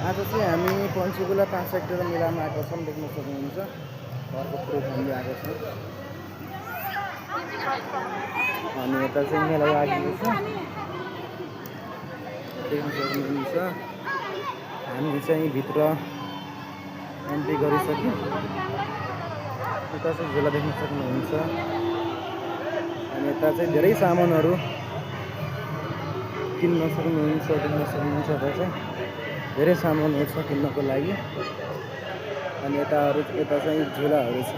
आज चाहिँ हामी पञ्चकुला 5 सेक्टर मेलामा आएको छौँ। देख्न सक्नुहुन्छ घरको पुरै फ्यामिली आएको छ। अनि यता चाहिँ मेला लागेको छ देख्न सक्नुहुन्छ। हामी चाहिँ भित्र एन्ट्री गरिसक्यौँ। यता चाहिँ झोला देख्न सक्नुहुन्छ। अनि यता चाहिँ धेरै सामानहरू किन्न सक्नुहुन्छ। देख्न सक्नुहुन्छ यता चाहिँ धेरै सामानहरू छ किन्नको लागि। अनि यता चाहिँ झोलाहरू छ।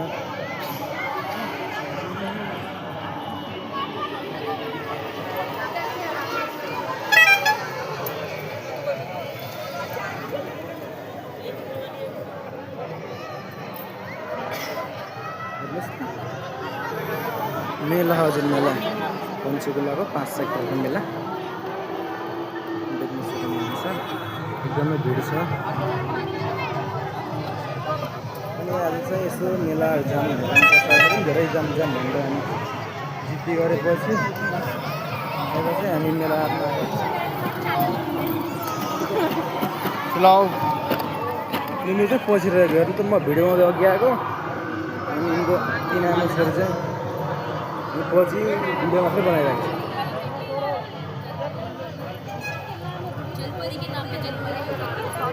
मेला हजुर मेला पञ्चकुलाको 5 सेक्टरको मेला देख्न सक्नुहुन्छ। एकदमै भिड छ। अनि आज चाहिँ यसो मेला जाम हुन्छ धेरै जाम भनेर हामी जित्ती गरेपछि अब चाहिँ हामी मेला तिमी चाहिँ पछि रहेको हेर्नु त म भिडियोमा अघि आएको। अनि यिनको 3 आमा छोरी चाहिँ पछि भिडियो मात्रै बनाइरहेको छ।